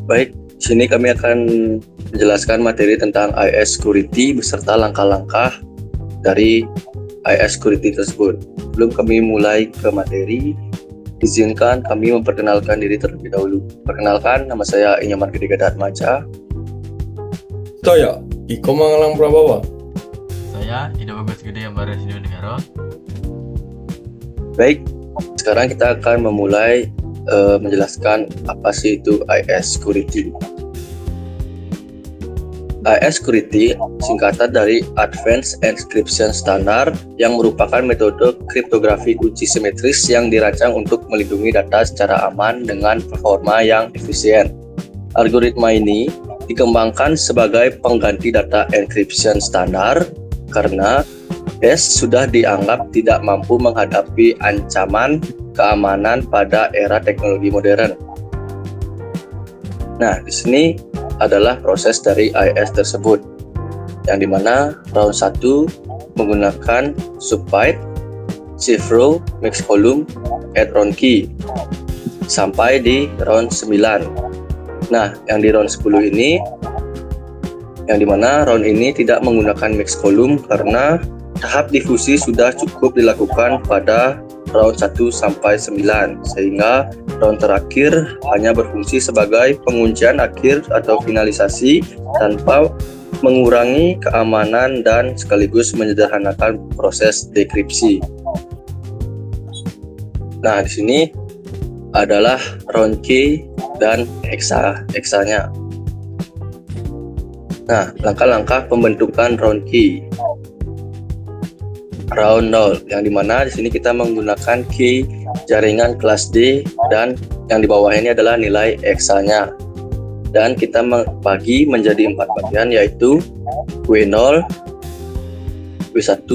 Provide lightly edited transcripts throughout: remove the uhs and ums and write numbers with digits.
Baik, di sini kami akan menjelaskan materi tentang IS Security beserta langkah-langkah dari IS Security tersebut. Sebelum kami mulai ke materi, izinkan kami memperkenalkan diri terlebih dahulu. Perkenalkan, nama saya Inyoman Gede Atmaja. Saya Iko Mangalang Prabawa. Saya Ida Bagus Gede Ambara Sido Negara. Baik, sekarang kita akan memulai menjelaskan apa sih itu IS Security. IS Security singkatan dari Advanced Encryption Standard yang merupakan metode kriptografi uji simetris yang dirancang untuk melindungi data secara aman dengan performa yang efisien. Algoritma ini dikembangkan sebagai pengganti data encryption standar karena IS sudah dianggap tidak mampu menghadapi ancaman keamanan pada era teknologi modern. Nah, di sini adalah proses dari IS tersebut, yang dimana round 1 menggunakan subbyte, shift row, mix column, add round key sampai di round 9. Nah, yang di round 10 ini, yang dimana round ini tidak menggunakan mix column karena tahap difusi sudah cukup dilakukan pada round 1 sampai 9, sehingga round terakhir hanya berfungsi sebagai penguncian akhir atau finalisasi tanpa mengurangi keamanan dan sekaligus menyederhanakan proses dekripsi. Nah, di sini adalah round key dan hexa-hexanya. Nah, langkah-langkah pembentukan round key. Round 0, yang dimana di sini kita menggunakan key jaringan kelas D dan yang di bawah ini adalah nilai hexa-nya. Dan kita membagi menjadi 4 bagian, yaitu W0, W1,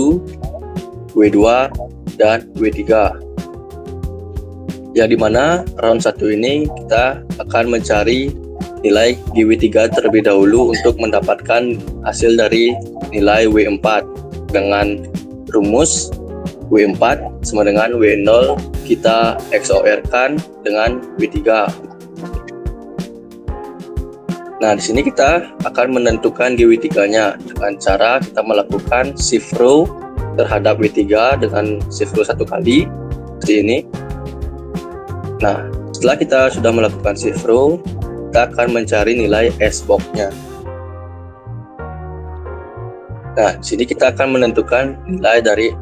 W2, dan W3. Yang dimana round 1 ini kita akan mencari nilai di W3 terlebih dahulu untuk mendapatkan hasil dari nilai W4 dengan rumus W4 sama dengan W0 kita XOR-kan dengan W3. Nah, di sini kita akan menentukan di W3-nya dengan cara kita melakukan shift row terhadap W3 dengan shift row 1 kali seperti ini. Nah, setelah kita sudah melakukan shift row, kita akan mencari nilai S-box-nya. Nah, di sini kita akan menentukan nilai dari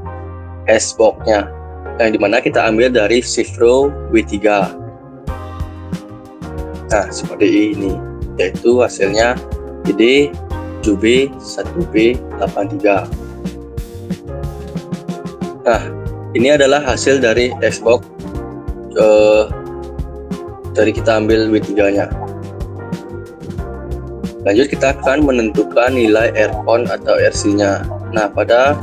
S-box-nya, yang dimana kita ambil dari shift row W3. Nah, seperti ini, yaitu hasilnya ID 7B 1B 83. Nah, ini adalah hasil dari S-box dari kita ambil W3-nya. Lanjut, kita akan menentukan nilai R-con atau RC-nya. Nah, pada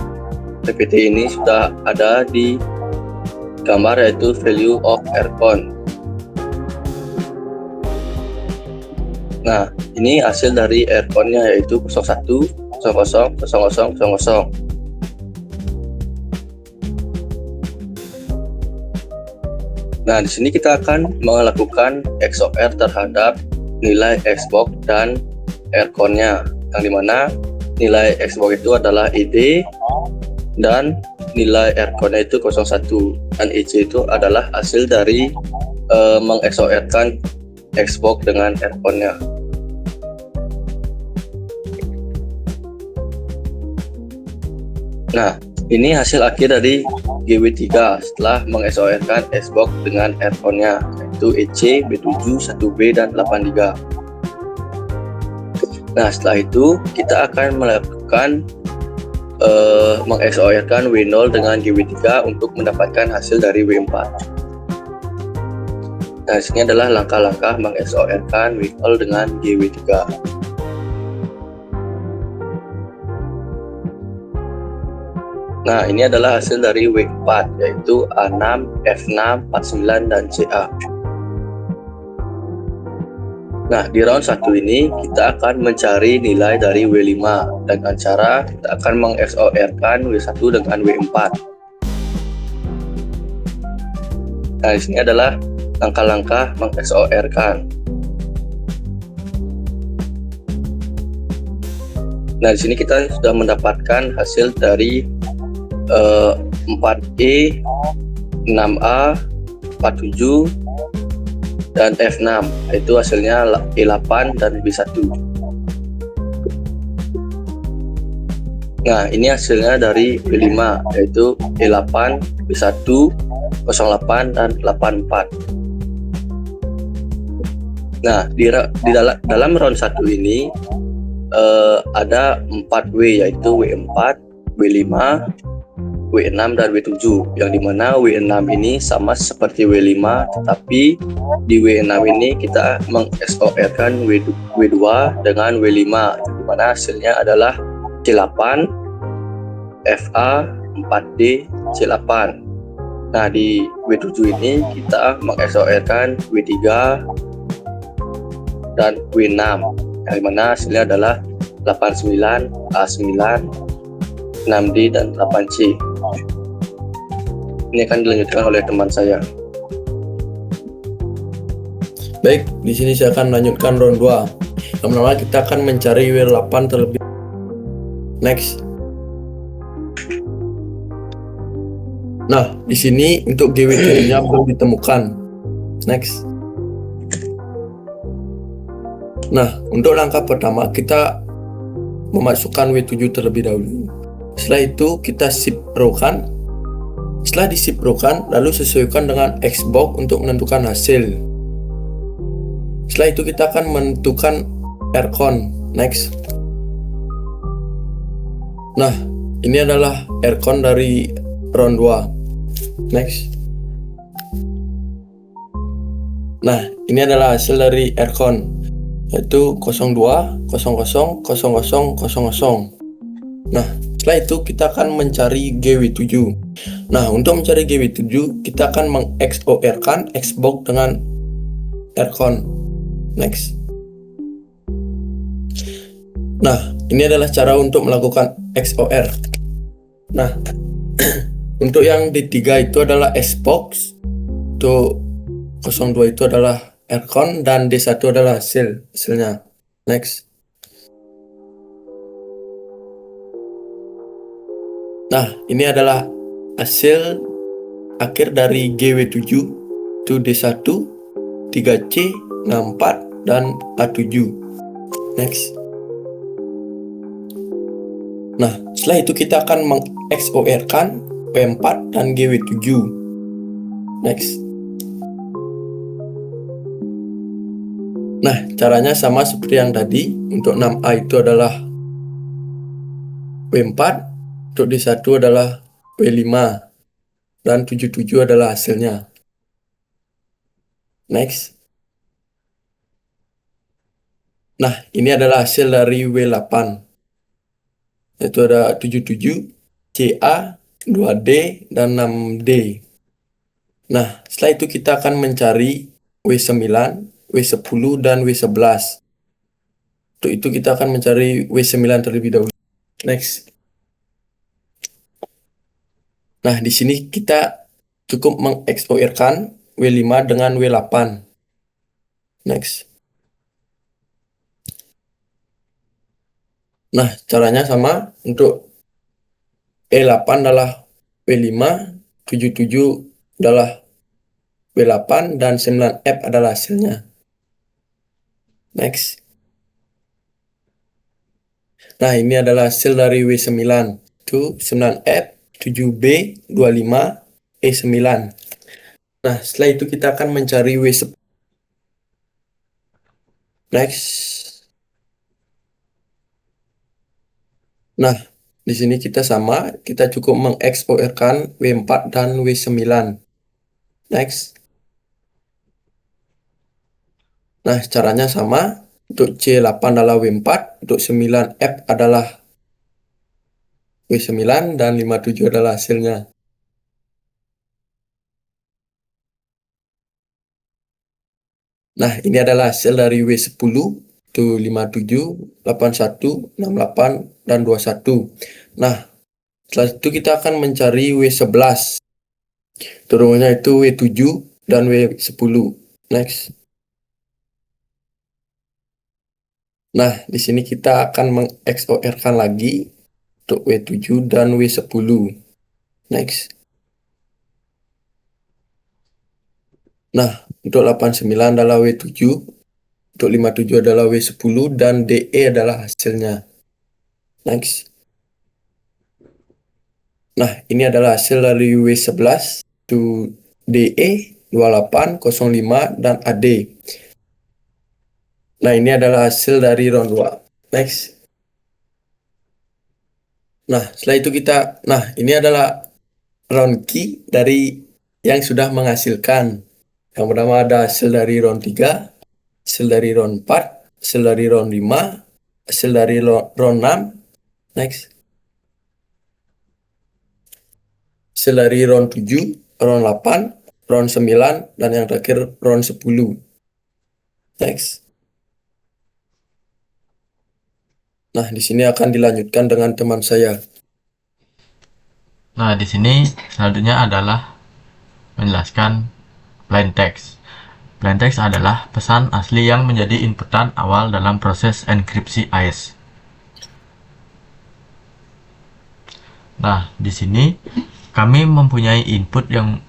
PPT ini sudah ada di gambar, yaitu value of R-con. Nah, ini hasil dari R-con-nya, yaitu 01, 00, 00, 00. Nah, di sini kita akan melakukan XOR terhadap nilai Xbox dan R-con-nya, yang dimana nilai Xbox itu adalah ID dan nilai R-con-nya itu 01 dan IC itu adalah hasil dari meng-XOR-kan Xbox dengan R-con-nya. Nah, ini hasil akhir dari GW3 setelah meng-XOR-kan Xbox dengan R-con-nya, yaitu EC, B7, 1B, dan 83. Nah, setelah itu kita akan melakukan meng-XOR-kan W0 dengan GW3 untuk mendapatkan hasil dari W4. Nah, di sini adalah langkah-langkah meng-XOR-kan W0 dengan GW3. Nah, ini adalah hasil dari W4, yaitu A6, F6, 49, dan CA. Nah, di round 1 ini kita akan mencari nilai dari W5 dengan cara kita akan meng-XOR-kan W1 dengan W4. Nah, di sini adalah langkah-langkah meng-XOR-kan. Nah, di sini kita sudah mendapatkan hasil dari 4E, 6A, 47, dan F6. Itu hasilnya E8 dan B1. Nah, ini hasilnya dari B5, yaitu E8, B1, 08, dan 84. Nah, dalam round 1 ini ada 4W, yaitu W4, W5, W6, dan W7, yang dimana W6 ini sama seperti W5, tetapi di W6 ini kita meng-XOR-kan W2 dengan W5, dimana hasilnya adalah C8, FA, 4D, C8. Nah, di W7 ini kita meng-XOR-kan W3 dan W6, yang dimana hasilnya adalah 89, A9, 6D, dan 8C. Ini akan dilanjutkan oleh teman saya. Baik, di sini saya akan melanjutkan round 2. Yang pertama kita akan mencari W8 terlebih. Next. Nah, di sini untuk GW7-nya belum ditemukan. Next. Nah, untuk langkah pertama kita memasukkan W7 terlebih dahulu. Setelah itu kita shift row kan. Setelah di shift row kan, lalu sesuaikan dengan Xbox untuk menentukan hasil. Setelah itu kita akan menentukan Rcon. Next. Nah, ini adalah Rcon dari round 2. Next. Nah, ini adalah hasil dari Rcon, yaitu 02, 00, 00, 00. Nah, setelah itu kita akan mencari GW7. Nah, untuk mencari GW7 kita akan meng-XOR-kan Xbox dengan Rcon. Next. Nah, ini adalah cara untuk melakukan XOR. Nah, untuk yang D3 itu adalah Xbox, untuk 02 itu adalah Rcon, dan D1 adalah hasilnya. Next. Nah, ini adalah hasil akhir dari GW7 itu D1, 3C, 64, dan A7. Next. Nah, setelah itu kita akan meng-XOR-kan P4 dan GW7. Next. Nah, caranya sama seperti yang tadi. Untuk 6A itu adalah W4, untuk D1 adalah W5, dan 77 adalah hasilnya. Next. Nah, ini adalah hasil dari W8. Yaitu ada 77, CA, 2D, dan 6D. Nah, setelah itu kita akan mencari W9, W10, dan W11. Untuk itu kita akan mencari W9 terlebih dahulu. Next. Nah, di sini kita cukup meng-XOR-kan W5 dengan W8. Next. Nah, caranya sama. Untuk E8 adalah W5, 77 adalah W8, dan 9F adalah hasilnya. Next. Nah, ini adalah hasil dari W9. Itu 9F, 7B, 25, E9. Nah, setelah itu kita akan mencari W10. Next. Nah, di sini kita sama, kita cukup meng-XOR-kan W4 dan W9. Next. Nah, caranya sama. Untuk C8 adalah W4, untuk 9F adalah W9, dan 57 adalah hasilnya. Nah, ini adalah hasil dari W10, itu 57, 81, 68, dan 21. Nah, setelah itu kita akan mencari W11. Turunannya itu W7 dan W10. Next. Nah, di sini kita akan meng-XOR-kan lagi untuk W7 dan W10. Next. Nah, untuk 89 adalah W7, untuk 57 adalah W10, dan DE adalah hasilnya. Next. Nah, ini adalah hasil dari W11, itu DE, 2805, dan AD. Nah, ini adalah hasil dari round 2. Next. Nah, setelah itu ini adalah round key dari yang sudah menghasilkan. Yang pertama ada hasil dari round 3, hasil dari round 4, hasil dari round 5, hasil dari round 6. Next. Hasil dari round 7, round 8, round 9, dan yang terakhir round 10. Next. Nah, di sini akan dilanjutkan dengan teman saya. Nah, di sini selanjutnya adalah menjelaskan plain text. Plain text adalah pesan asli yang menjadi inputan awal dalam proses enkripsi AES. Nah, di sini kami mempunyai input yang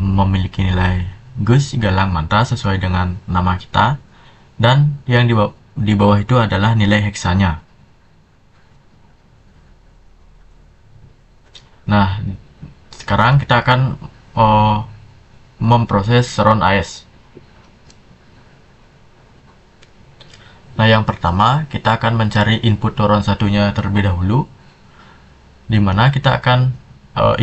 memiliki nilai Gus Galang Mantra sesuai dengan nama kita, dan yang di bawah itu adalah nilai heksanya. Nah, sekarang kita akan memproses round AES. Nah, yang pertama kita akan mencari input round satunya terlebih dahulu, di mana kita akan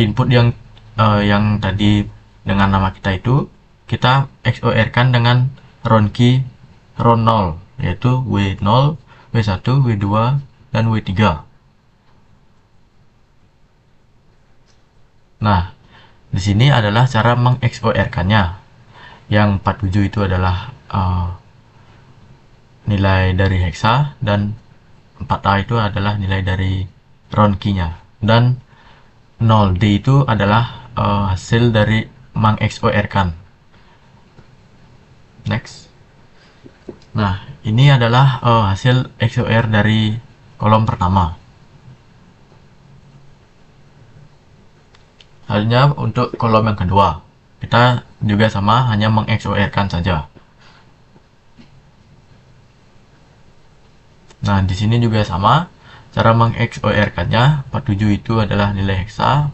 input yang tadi dengan nama kita itu kita XOR-kan dengan round key round 0, yaitu W0, W1, W2, dan W3. Nah, di sini adalah cara meng-XOR-kannya. Yang 47 itu adalah nilai dari heksa, dan 4A itu adalah nilai dari round key-nya, dan 0D itu adalah hasil dari meng-XOR-kan. Next. Nah, ini adalah hasil XOR dari kolom pertama. Selanjutnya untuk kolom yang kedua, kita juga sama, hanya meng-XOR-kan saja. Nah, di sini juga sama, cara meng-XOR-kannya. 47 itu adalah nilai heksa,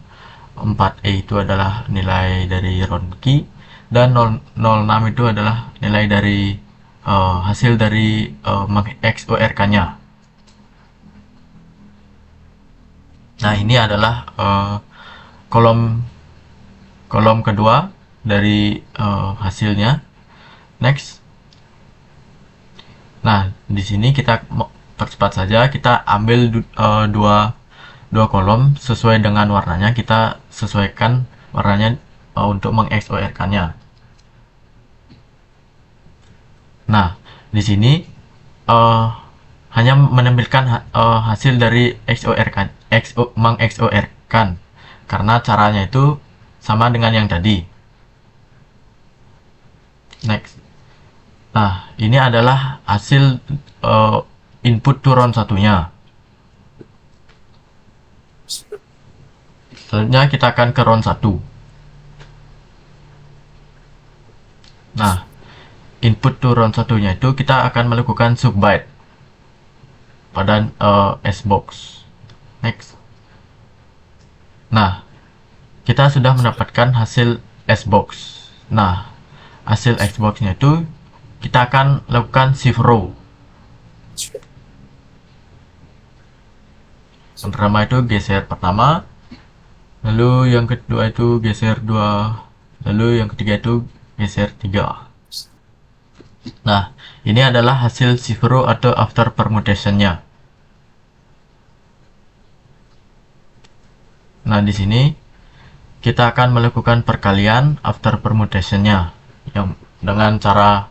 4E itu adalah nilai dari round key, dan 06 itu adalah nilai dari hasil dari meng-XOR-kannya. Nah, ini adalah kolom kedua dari hasilnya. Next. Nah, di sini kita percepat saja, kita ambil dua kolom sesuai dengan warnanya, kita sesuaikan warnanya untuk meng-XOR-kannya. Nah, di sini hanya menampilkan hasil dari meng-XOR-kan, karena caranya itu sama dengan yang tadi. Next. Nah, ini adalah hasil input to round satunya. Selanjutnya kita akan ke round 1. Nah, input to round satunya itu kita akan melakukan subbyte pada S-box. Next. Nah, kita sudah mendapatkan hasil S-box. Nah, hasil S-box-nya itu kita akan lakukan shift row. Yang pertama itu geser pertama, lalu yang kedua itu geser 2, lalu yang ketiga itu geser 3. Nah, ini adalah hasil shift row atau after permutation-nya. Nah, di sini kita akan melakukan perkalian after permutation-nya yang dengan cara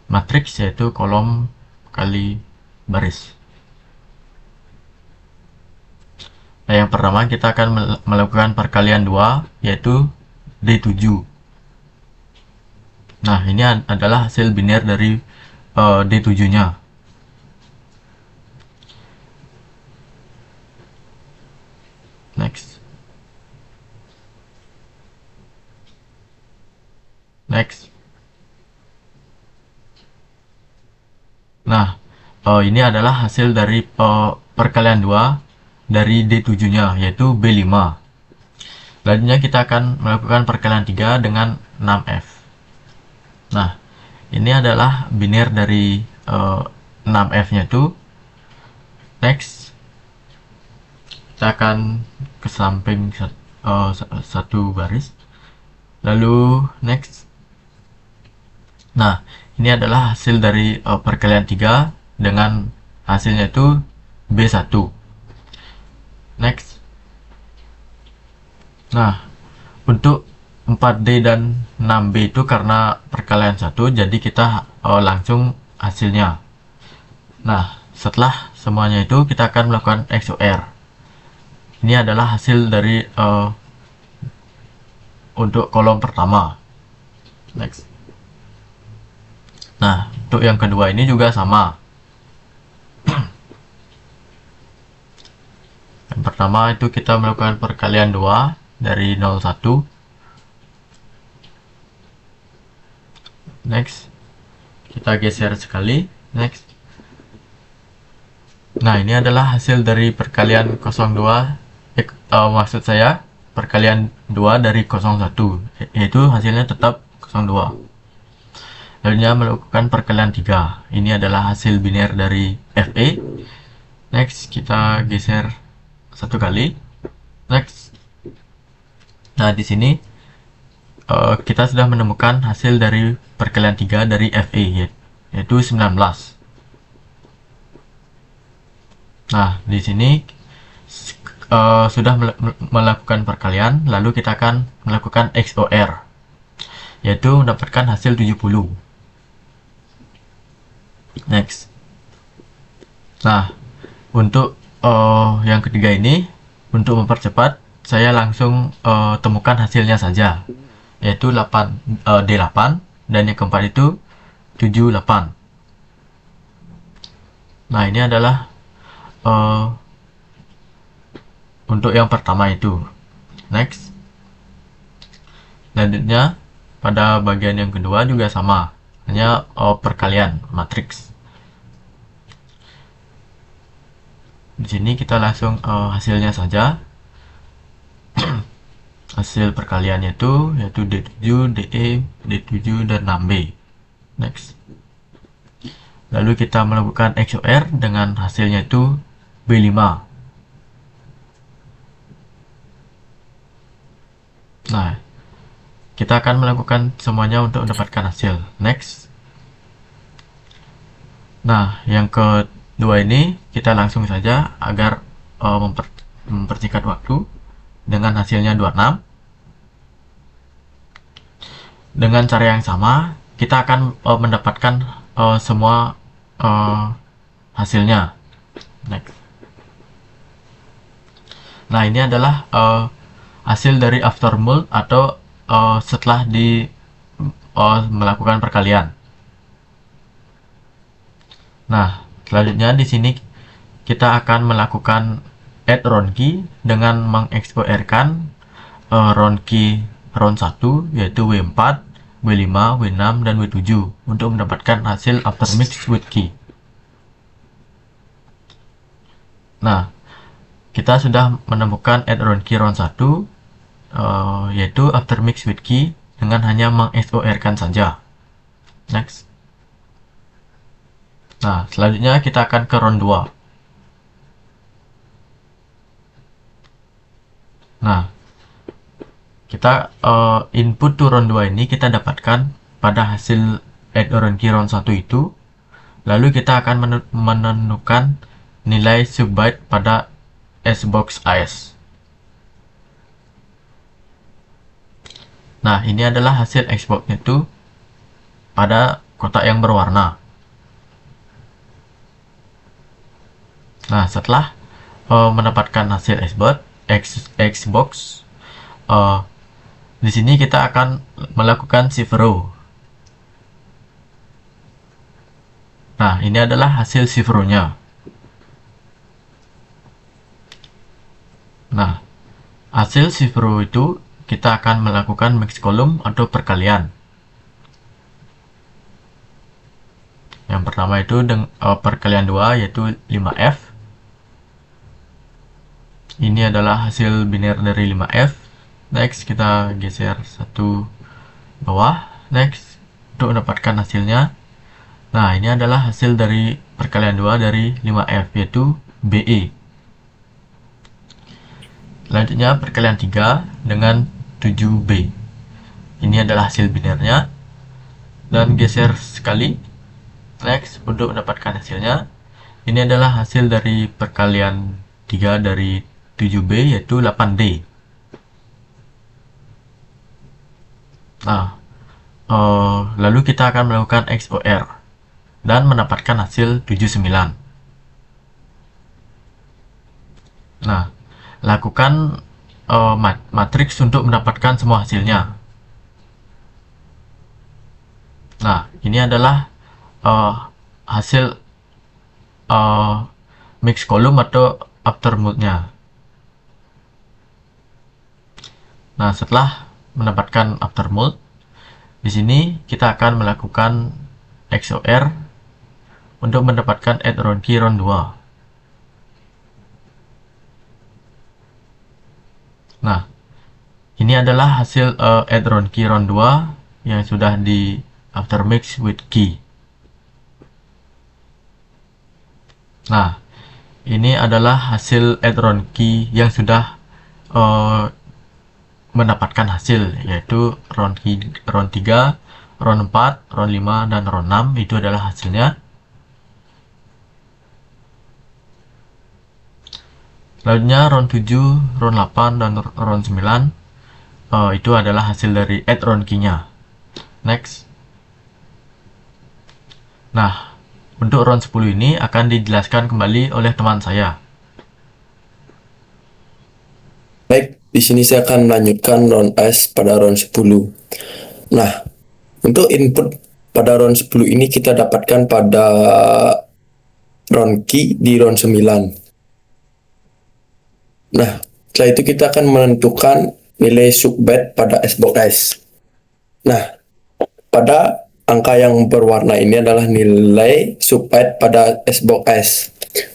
matriks, yaitu kolom kali baris. Nah, yang pertama kita akan melakukan perkalian 2, yaitu D7. Nah, ini adalah hasil biner dari D7-nya. next, next. Nah, ini adalah hasil dari perkalian 2 dari D7-nya, yaitu B5. Selanjutnya kita akan melakukan perkalian 3 dengan 6F. Nah, ini adalah biner dari 6F-nya itu. Next, kita akan ke samping satu baris. Lalu next. Nah, ini adalah hasil dari perkalian 3 dengan hasilnya itu B1. Next. Nah, untuk 4D dan 6B itu karena perkalian 1, jadi kita langsung hasilnya. Nah, setelah semuanya itu kita akan melakukan XOR. Ini adalah hasil dari untuk kolom pertama. Next. Nah, untuk yang kedua ini juga sama. Yang pertama itu kita melakukan perkalian 2 dari 01. Next. Kita geser sekali. Next. Nah, ini adalah hasil dari perkalian 02. Maksud saya perkalian 2 dari 01, yaitu hasilnya tetap 02. Selanjutnya melakukan perkalian 3. Ini adalah hasil biner dari FE. Next, kita geser satu kali. Next. Nah, di sini kita sudah menemukan hasil dari perkalian 3 dari FE, yaitu 19. Nah, di sini sudah melakukan perkalian, lalu kita akan melakukan XOR, yaitu mendapatkan hasil 70. Next. Nah, untuk yang ketiga ini, untuk mempercepat, saya langsung temukan hasilnya saja, yaitu D8, dan yang keempat itu 78. Nah, ini adalah untuk yang pertama itu. Next. Selanjutnya pada bagian yang kedua juga sama, hanya perkalian matriks. Di sini kita langsung hasilnya saja. Hasil perkaliannya itu yaitu D7, DE, D7 dan 6B. Next. Lalu kita melakukan XOR dengan hasilnya itu B5. Nah, kita akan melakukan semuanya untuk mendapatkan hasil. Next. Nah, yang kedua ini kita langsung saja agar mempersingkat waktu dengan hasilnya 26. Dengan cara yang sama, kita akan mendapatkan semua hasilnya. Next. Nah, ini adalah hasil dari aftermold atau setelah melakukan perkalian. Nah, selanjutnya di sini kita akan melakukan add round key dengan mengeksporkan round key round 1, yaitu W4, W5, W6, dan W7 untuk mendapatkan hasil after mix with key. Nah, kita sudah menemukan add round key round 1, yaitu after mix with key dengan hanya mengeksporkan saja. Next. Nah, selanjutnya kita akan ke round 2. Nah, kita input to round 2 ini kita dapatkan pada hasil add round key round 1 itu. Lalu kita akan menentukan nilai subbyte pada SBox AS. Nah, ini adalah hasil Xbox itu pada kotak yang berwarna. Nah, setelah mendapatkan hasil Xbox, di sini kita akan melakukan shift row. Nah, ini adalah hasil shift row-nya. Nah, hasil shift row itu kita akan melakukan mix column atau perkalian. Yang pertama itu perkalian 2 yaitu 5F. Ini adalah hasil biner dari 5F. Next kita geser satu bawah. Next untuk mendapatkan hasilnya. Nah, ini adalah hasil dari perkalian 2 dari 5F yaitu BE. Selanjutnya perkalian 3 dengan 7B. Ini adalah hasil binernya. Dan geser sekali. Next, untuk mendapatkan hasilnya, ini adalah hasil dari perkalian 3 dari 7B yaitu 8D. Nah, lalu kita akan melakukan XOR dan mendapatkan hasil 79. Nah, lakukan matriks untuk mendapatkan semua hasilnya. Nah, ini adalah hasil mix column atau aftermold-nya. Nah, setelah mendapatkan aftermold, di sini kita akan melakukan XOR untuk mendapatkan add round key round 2. Nah, ini adalah hasil add round key round 2 yang sudah di after mix with key. Nah, ini adalah hasil add round key yang sudah mendapatkan hasil, yaitu round 3, round 4, round 5, dan round 6. Itu adalah hasilnya. Selanjutnya round 7, round 8, dan round 9 itu adalah hasil dari add round key-nya. Next. Nah, untuk round 10 ini akan dijelaskan kembali oleh teman saya. Baik, di sini saya akan melanjutkan round S pada round 10. Nah, untuk input pada round 10 ini kita dapatkan pada round key di round 9. Nah, setelah itu kita akan menentukan nilai subbed pada S-box S. Nah, pada angka yang berwarna ini adalah nilai subbed pada S-box S.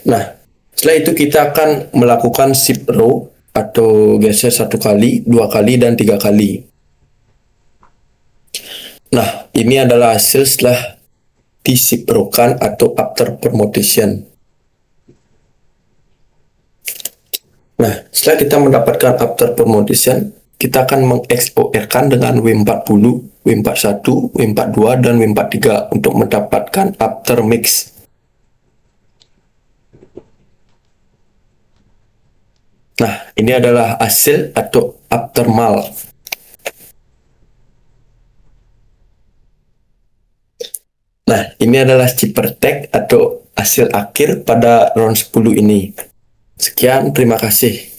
Nah, setelah itu kita akan melakukan shift row atau geser 1 kali, 2 kali, dan 3 kali. Nah, ini adalah hasil setelah di-shift row-kan atau after permutation. Nah, setelah kita mendapatkan after permutation, kita akan meng-XOR-kan dengan W40, W41, W42, dan W43 untuk mendapatkan after mix. Nah, ini adalah hasil atau aftermal. Nah, ini adalah cipertek atau hasil akhir pada round 10 ini. Sekian, terima kasih.